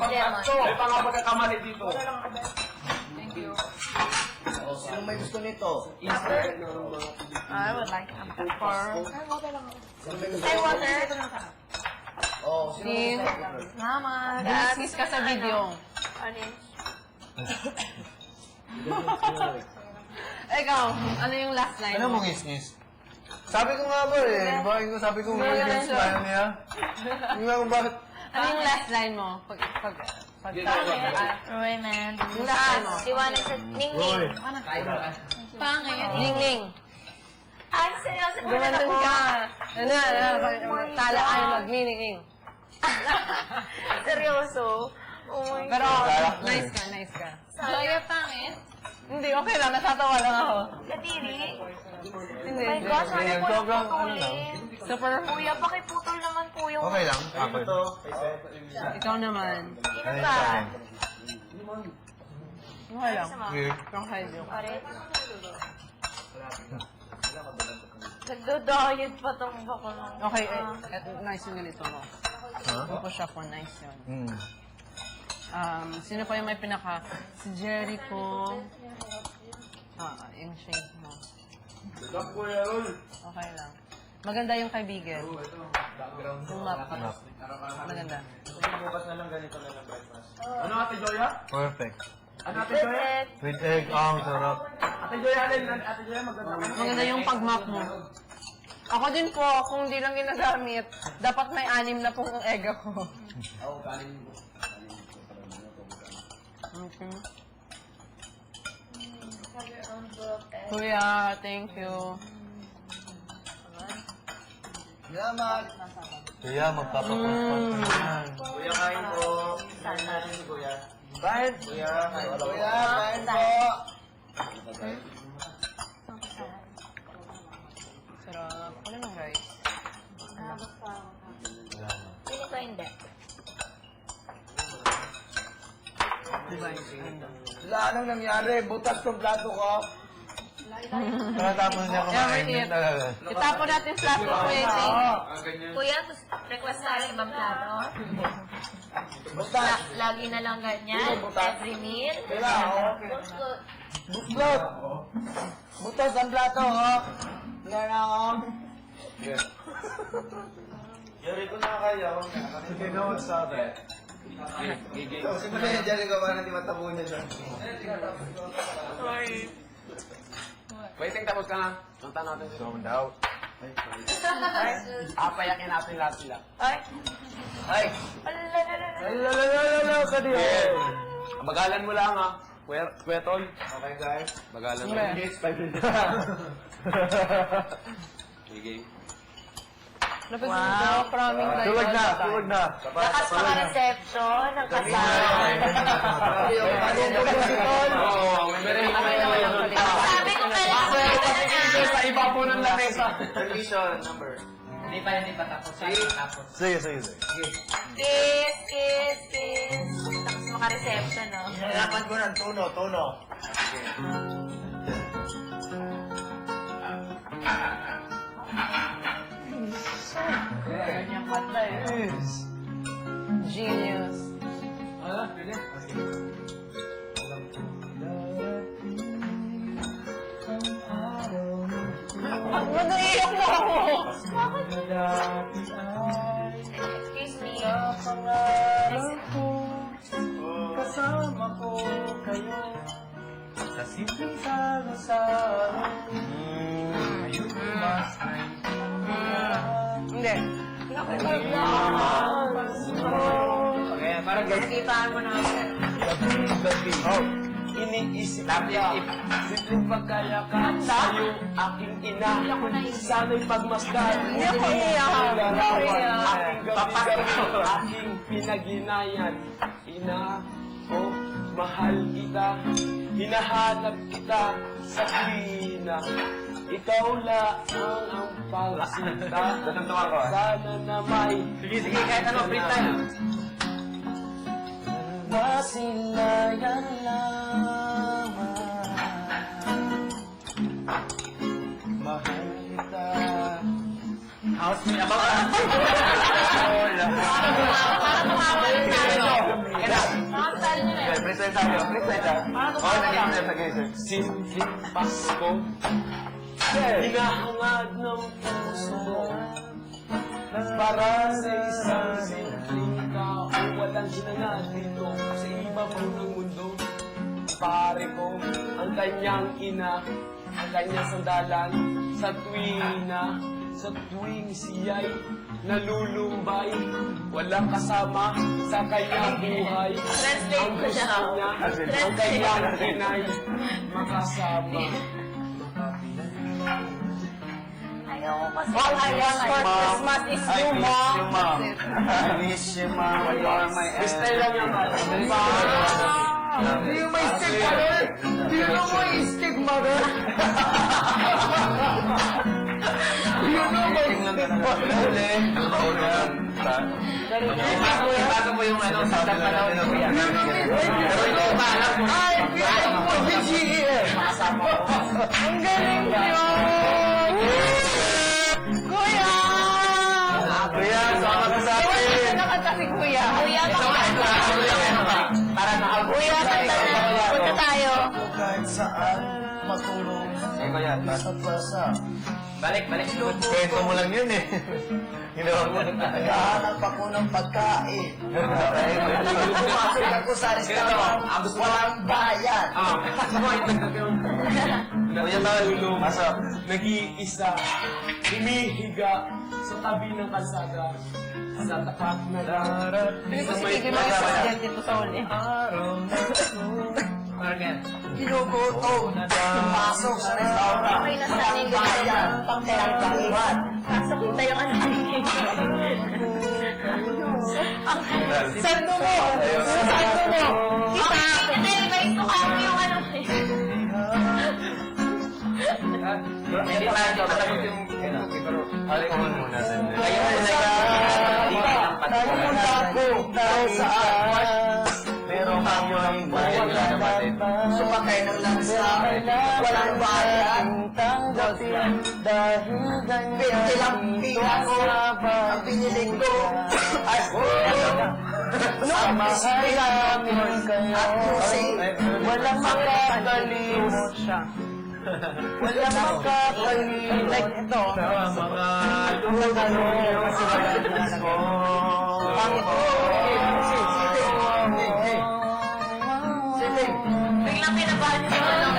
lemon. May pang pagkakamali dito. Thank you. Sino may gusto nito? I would like some pepper. Say water. Oh, sino may Sim. gusto? Salamat. Bumisis ka sa video. Ano yun? Ikaw, ano yung last line? Ano mong isnis? Sabi ko nga ba eh. Bakit ko sabi ko may gusto tayo niya? Hindi nga kung bakit. Ano yung last line mo? Pag Roy, man. yung last line mo. Liwanag sa Ning-Ning. Pangit. Ning-ning. Ay, seryoso po na Gumandun ako. ka. Tala kayo mag-ning-ning. Seryoso? Oh my Pero, God. nice ka. Kaya pangit? Hindi, okay lang. Natatawa lang ako. Kadiri. Hindi. Oh my gosh, ano po yung Sobrang ano lang. putulin? Super. Kuya, pakiputol naman po yung... Okay lang. Ito. Ikaw naman. Sino Ano ba? sa akin? Okay lang. Weird. Kung kayo. Pare? Nagdo-diet pa tong bako lang. Okay, nice yung ganito mo. Push up mo, nice yun. Sino pa yung may pinaka? Si Jericho. Yung shade mo. Okay lang. Maganda yung kaibigan. Yung map. Maganda. Bukas na lang ganito na lang breakfast. Ano Ate Joya? Perfect. Ano Ate Joya? With egg, ang sarap. Ate Joya, Ate Joya, maganda ka. Maganda yung pag-map mo. Ako din po, kung di lang ginagamit, dapat may 6 na pong egg ako. Okay. Kuya, thank you. Salamat. Kaya magpapakumpang ka yan. Kuya, kain po. Kain natin si Kuya. Kain. Kuya, kain po. Kuya, kain po. Sarap. Ano nang guys? Sino ko hindi? Diba? Wala, anong nangyari? Butas ng plato ko. Pagkatapos niya kumain yun talaga. Itapon natin sa plastic waiting. Kuya, request tayo ibang plato. Butas. Lagi na lang ganyan. Every meal. Wala, oh. Buslot. Butas ang plato, oh. Wala na ako. Yari ko na kaya. You know what's up eh? Simula yung Jericho, parang di matabunan siya. Sorry. Waiting, tapos ka na. Punta natin sila. Sound out. Payakin natin lahat sila. Ay. Ay! Lalalala ka din. Bagalan mo lang ha. Kuya Tol. Okay guys. Bagalan mo. Okay. Yes, 5 minutes. Sige. Wow, praming kayo. Tulog na. Lakas mga resepsyon ng kasal. Oo, may meron Sabi ko kailangan na sa iba po ng lamesa. Permission number. Hindi pa tapos. Sige. Kiss. Tapos mga reception, no? Hirapan ko ng tono. Ganyan kanta eh. Genius. Naiiyak na ako! Excuse me. Kasama ko kayo sa simpleng salo-salo. Ngayon mas Hindi. Okay, parang Nakitaan mo na ako. gabi. Iniisip niya, simpleng pagkayakan sa'yo, aking ina. Sana'y pagmasdan. Hindi ako iiyak. Aking gabi-gabi, aking pinaginayan. Ina, oh, mahal kita. Hinahanap kita sa tuwina. Ikaw lang ang pagsinta. Sana na may... Sige, kahit ano, free time. Masilayan lamang. Mahal kita. House me about. Parang tumawa lang tayo. Freestyle tayo. Freestyle tayo. Okay, nag-iisip, nag-iisip. Simpleng Pasko, hinahangad ng puso para sa isang simpleng tao. Walang hinangad dito sa ibabaw ng mundo. Pare ko, ang kanyang ina, ang kanyang sandalan sa tuwing siya'y nalulumbay, walang kasama sa kanyang buhay. Ang gusto niya, ang kanyang inay, makasama. Ayoko kasi. All I want for Christmas is you, Mom. I miss you, Mom. You're my Stay lang yan, man. Do you my stick, mother? Do you know my stick, mother? Do you know my stick, mother? Ibago mo yung ano, sa panahon ng kuya. Pero ikaw ba, alam mo? Ay, pinag mo si GE. Ang galing niyo! Kuya! Kuya, sama ka sa Wala akin. na nakanta si Kuya. Kuya, Para Kuya, kanta na. Punta tayo. kahit saan matulog. Eh, kuya, basa. Balik. Kwento mo lang yun eh. Ginawa mo. Naghahanap ako ng pagkain. Pumasok ako sa restaurant. Walang bayan. Kuya, nalulong, nag-iisa, humihiga sa tabi ng kalsada, sa tapat na darat. Hindi ko sige mo yung presidente ito sa uli. Ginugutom. Pumasok sa restaurant. Okay na sa Walang bayan. Pagkailan. Pasok kita yung ano. Sando mo! Sando mo! Kita! Nai-revise ko kami yung ano. Hindi tayo talagot yung pero alay ko muna. Ayaw mo Nagpunta ako dahil saan. Pero kami ang bayan ng kapatid. Sumakay ng langsa. Walang bayan. Tanggapin dahil ganyan. 20 lang piso ang pinili ko. Ay, Samahan namin kayo. At Lucy. Walang makakalimot Siya. Walang makakalimot. Like ito. Sa mga lugar sa ko. Biglang kinabahan yung mga nang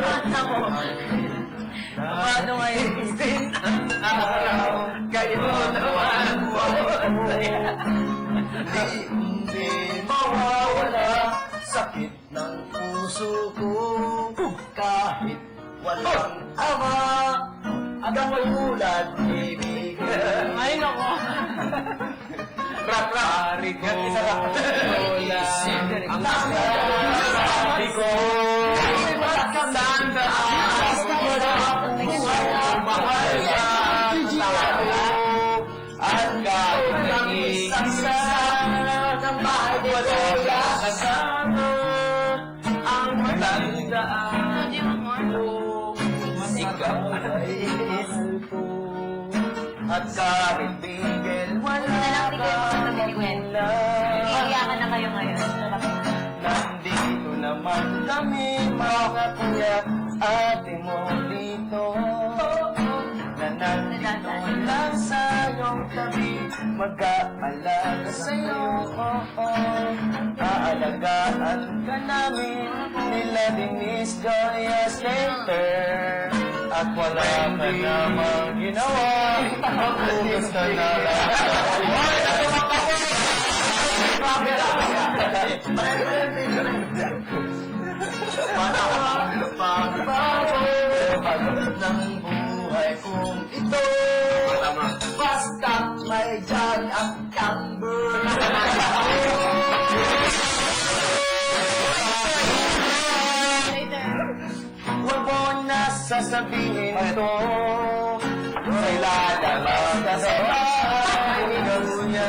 Kanta mo. Paano ngayon? Ganito naman mo. Hindi mawawala sakit ng puso ko kahit walang ama at tulad ibigay. Ay, nako. Pari ko, wala ang sabi ko. Sanda mahal ka at kahit nag-iisa ng bahay wala kasama ang matandaan Do you want more? ikaw ay mahal ko. At kahit bigel wala Huwag na lang bigyan mo sa pag-iwin. Iiyakan na kayo ngayon. nandito naman kami mga kuya ate mo dito na nandito lang sa iyong tabi mag-aalaga sa'yo aalagaan ka namin nila Denise Joya Slater at wala ka namang ginawa maghugas ka na lang ng buhay kong ito basta may John at Amber huwag mo na sasabihin ito sa ilalim ka sa bahay ikaw niya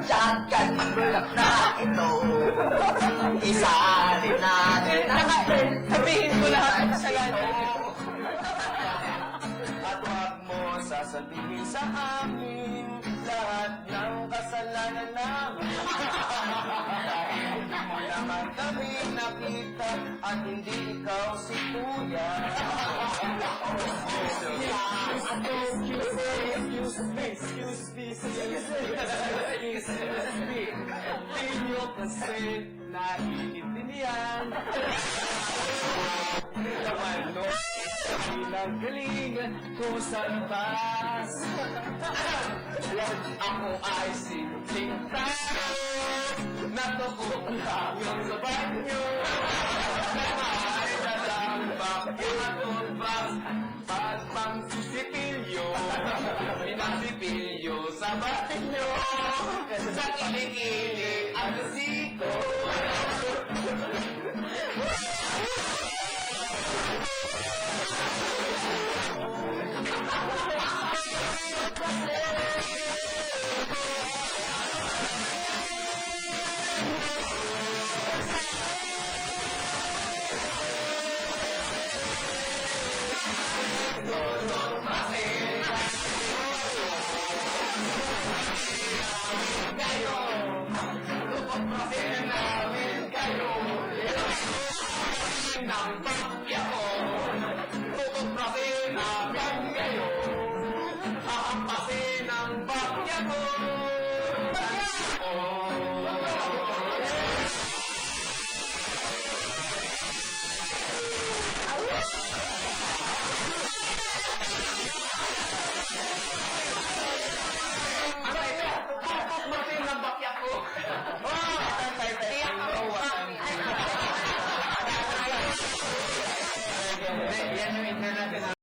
Jagan bulak na ito. Isa rin natin ang Sabihin ko lahat ng kasalanan. At huwag mo sasabihin sa akin lahat ng kasalanan namin. Hindi mo naman kami nakita at hindi ikaw si Kuya. Pinyo kasi naiintindihan. Naman no, pinagalingan ko sa labas. Ako ay simpleng tao, natuko lang yung sa banyo. Ay natambak yung atubang, pagpang sisipilyo, pinasipilyo sa banyo. Sa kilikili ang siko. Yan yung international